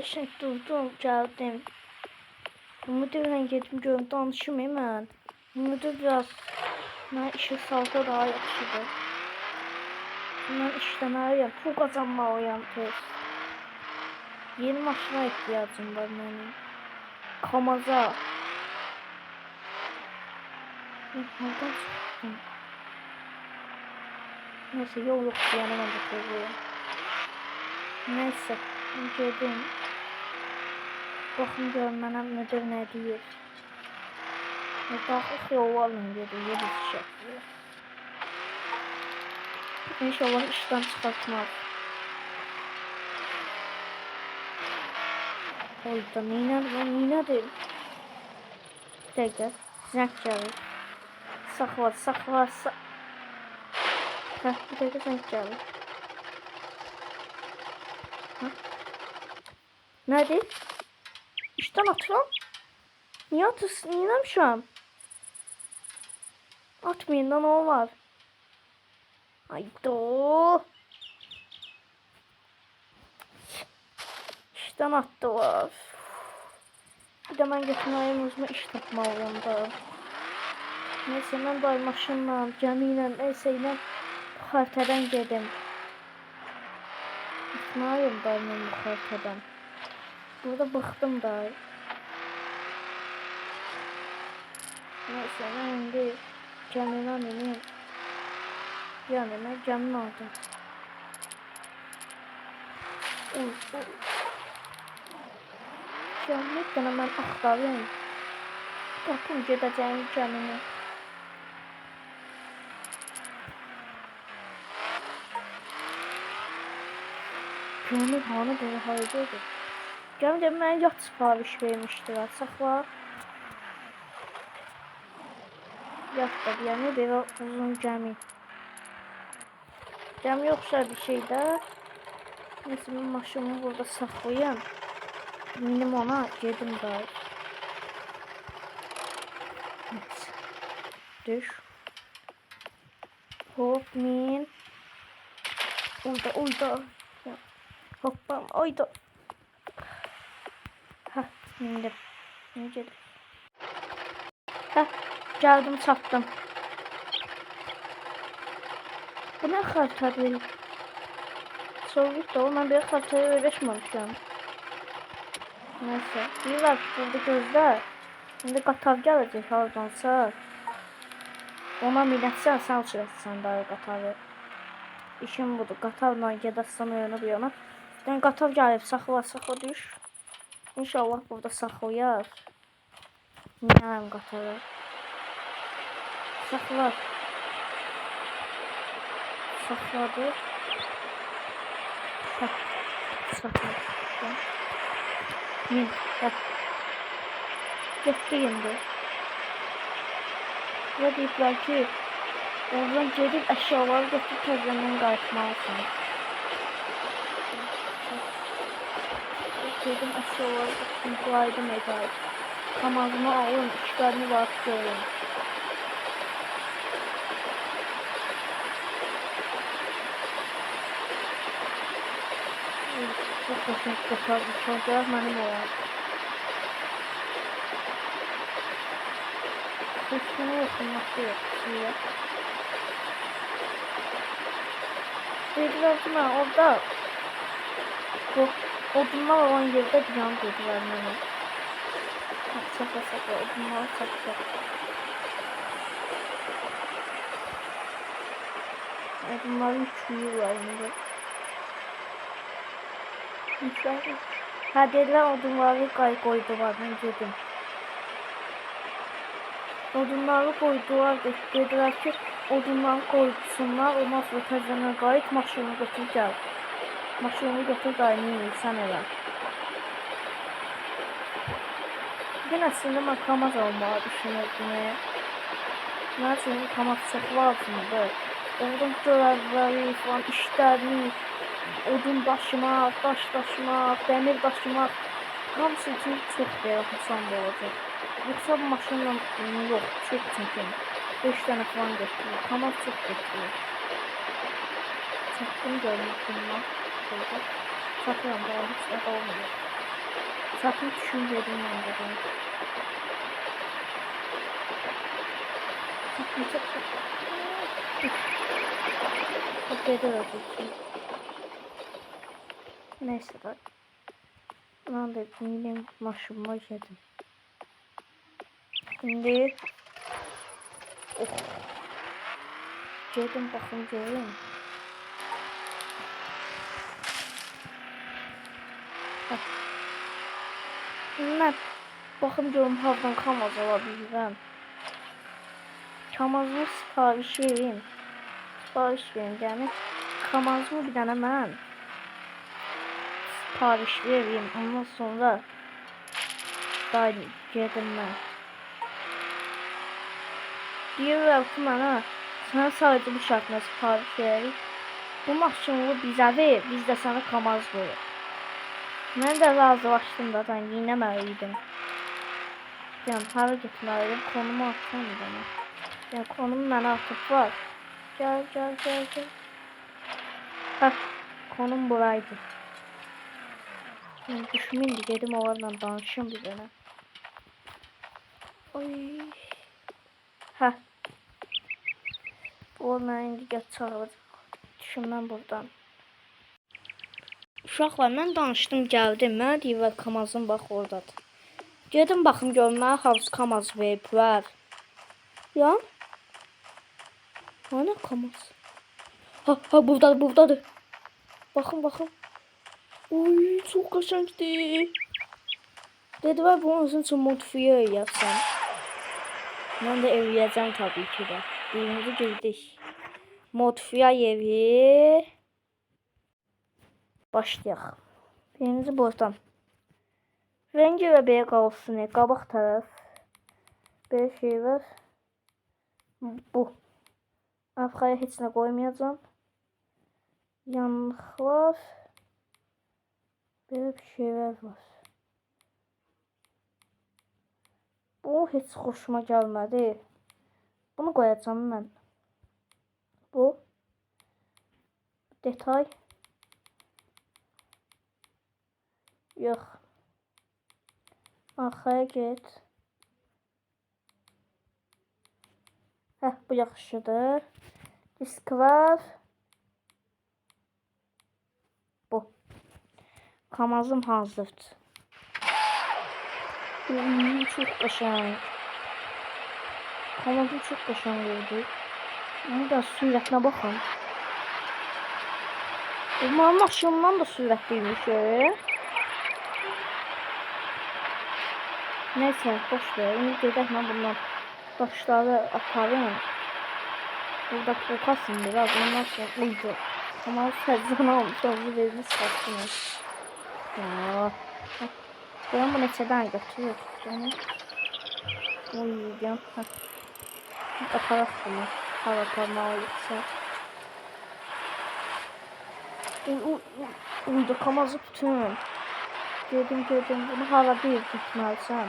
Şimdi durdum, geldim. Müdürle gedim görüm danışım hemen. Müdür biraz mən işe salsa daha yaxşıdır. Mən işləməliyəm, pul qazanmalıyam tez. Yeni maşına ihtiyacım var mənim. Kamaza. Nereden çıktım? Neyse yol yok yani ben de koyuyorum. Neyse gedim. Bakın görün mənə müdür nə deyir. Daxil yolu alın dedi, yedi şəkli. İnşallah işten çıkartmaz. Oyda neynədir? Bir dəqiqə, zəng gəlir. Saxla. Hə, bir dəqiqə zəng gəlir. Hə? Nədir? İşten atıram? Niyə atırsın? Neynəmişəm? Atmayın da nə olar? Haydo. İşten attılar. Bir de ben götürməyim özümə iş tapmalıyım da. Neyse mən day maşınla, gəmiylə, neyse ilə bu xəritədən gedim. Gitməyim dayımın bu xəritədən. Burada bıxdım da. Neyse mən indi gəmiylə inim. Yani ben canını aldım. Canını bana ben aktarıyorum. Bakın gideceğim canını. Gönül hanı böyle haydaydı. Gəmide ben yat sipariş vermiştiler. Saxla. Yat da yani böyle uzun gəmi. Cam yoksa bir şey de. Neyse ben maşımı burada saklayayım. Minim ona gedim daha. Neyse. Düş. Hop min. Uyda. Hoppam oyda. Heh mindim. Mincedim. Heh geldim çattım. Bu ne xəritədir? Soğuk da o, mən bir xəritəyə öyrəşməmişəm. Neyse, deyirlər ki, burada gözlə. İndi qatar gələcək hardansa. Ona minətsən, sən uçurəsən daha qatarı. İşim budur, qatarla gedəsən öyrənib yana. Yəni qatar gəlib, saxla düş. İnşallah burada saxlayar. Minərəm qatarı. Saxla. Sakladı. Sakladı. Min. Gitti indi. Ve deyiblər ki, oradan gedib əşyaları götürüb təzədən qayıtmalısın. Gedim əşyaları götürüb qayıdım edəyim. Kamazımı alın, işlərini var görün. Çok hoşuma kaçardı. Çocuklar benim olar. Sesini yakınması yok. Dediler ki ben orada bu odunlar olan yerde duran dediler bana. Sakla odunları sakla. Odunların çuyu var şimdi. Ha dediler odunları koydular, ben dedim. Odunları koydular, dediler ki odunları koysunlar, ondan sonra təzədən qayıt, maşını götür gəl. Maşını götür qaynayın, sən elə. Bugün əslində mən kamaz almağı düşünürdüm. Mən üçün kamaz çox lazımdır. Odun görevləri falan, işlərini, odun daşımaq, daş daşımaq, dəmir daşımaq hamısı için çox asan olacaq. Yoxsa bu maşınla yox, çox çəkin. 5 dənə falan götürür, kamaz çox götürür. Çatdım görmüşüm bundan. Çatıram, daha heç nə olmuyor. Sakın düşünmedim ben de. Çok gelir olsun. Neyse bak. Ben de yine maşıma yedim. Şimdi yedim bakın göreyim. Ben bakım görüm hardan kamaz alabilirim. Kamazımı sipariş vereyim. Sipariş vereyim yani. Kamazımı bir tane ben sipariş vereyim. Ondan sonra daha yedim ben. Diyorlar ki bana sana sadece bu şartla sipariş vereyim. Bu maşını bizə ver, biz də sana kamaz qoyuq. Mən də razılaşdım da, ben yeneməliydim. Yani hara getməliydim, konumu atsam bana. Yani konum mənə atıp var. Gel. Hə, konum buraydı. Şimdi düşünmeyeyim de gedim onlarla danışım bir dənə. Oy. Hə. O mənə indi gəl çağıracaq. Düşünməm buradan. Uşaqlar, mən danışdım, gəldim. Mənə deyirlər kamazın bax oradadır. Gedim baxım görmə, havuz kamaz veriblər. Ya? Hani kamaz? Ha buradadır. Bakın. Oy, çok qəşəngdir. Dedilər bunun üçün üçün modifiye yapsam. Mən də eləyəcəm tabii ki də. Birinci girdik. Modifiye evi. Başlayaq. Birinci buradan. Rengi və belə qalsın. Qabaq tərəf. Belə şey var. Bu. Arxaya heç nə qoymayacağım. Yanlıqlar. Belə bir şeyler var. Bu heç xoşuma gəlmədi. Bunu qoyacağım mən. Bu. Detay. Yox. Arxaya get. Heh, bu yaxşıdır. Disk var. Bu. Kamazım hazırdır. Çok qəşəng. Kamazım çok qəşəng oldu. Bunu da sürətlə baxın. Umarım maşından da sürətliymiş. Neyse, boş ver. Şimdi gedək mən bundan başları aparım. Burada pulkasın biraz. Ondan sonra uydu. Ama səcdən almış. Onu vermiş saçını. Ya. Ben bu neçədən götürür. Uyuyacağım. Aparaq bunu. Hava parmalıqsa. Uydu kamazı bütün. Gedim. Bunu hava bir gitməlisən.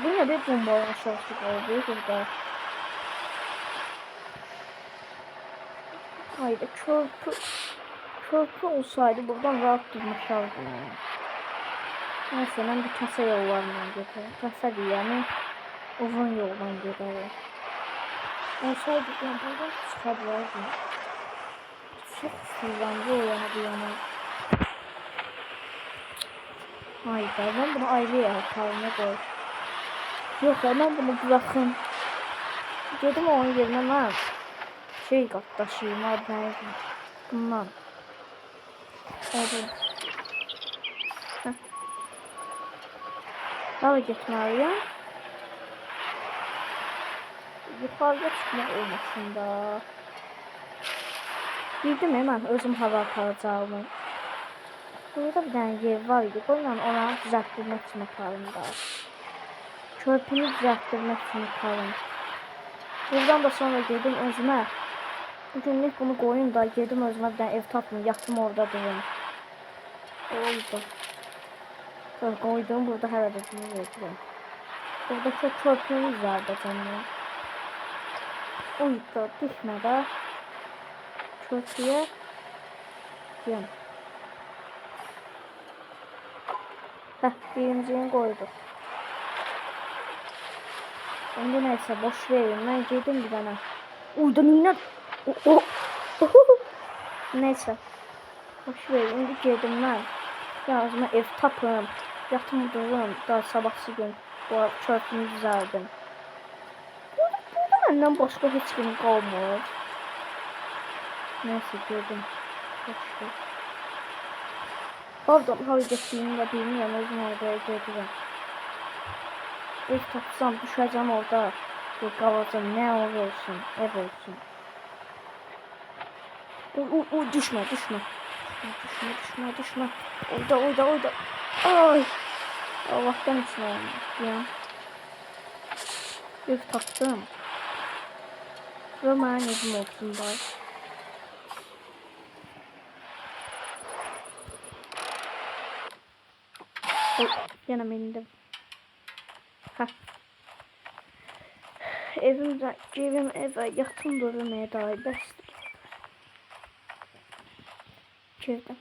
Bu ne bir bomba aşağısı oldu burada. Haydi körpü olsaydı buradan rahat durmuşlardı. Neyse ben bir kasa yollarından giderim. Kasa değil yani uzun yoldan giderim. Olsaydı ben buradan çıkabilirdim. Çok sırancı olanı yana. Haydi ben bunu ayrı yaparım koy. Yok ben bunu bırakın. Dedim onun yerine ben şey kaptaşıyım abi neydi. Bundan. Oldu. Hava getməliyəm. Yuxarıya çıxmaq olmasın da. Bildim mən özüm hava aparacağımı. Burada bir dənə yer var idi. Qoyla ona düzəltdirmək üçün aparım da. Körpünü düzəltdirmək üçün aparım. Buradan da sonra gedim özümə. Bugünlük bunu qoyun da gedim özümə bir dənə ev tapım. Yatım orada durum. Oldu. Koydum burada her adetini bekliyorum. Burada çok körpümüz vardı sanırım. Uydu dikmede körpüye diyorum. Heh, birinciyi koyduk. Şimdi neyse boş verin. Ben girdim bir tane. Oradan yine... Neyse. Boş verin. Şimdi girdim ben. Yazma ev tapım. Yatım durum. Daha sabahsı gün. Bu çörtümü düzeldim. Burada benden başka hiç kim kalmıyor. Neyse girdim. Boş ver. Pardon, hava getdiyini də bilmirəm, özüm orada gedirəm. Ev tapsam, düşəcəm orada, qalacam, nə olsun, ev olsun. Düşmə. Orada. Ay! Allah'tan için olmuş. Ev tapdım. Və mənim evim olsun da. Yine mindim. Ha. Evimde girdim eve yatım durmaya dair bəsdir. Girdim.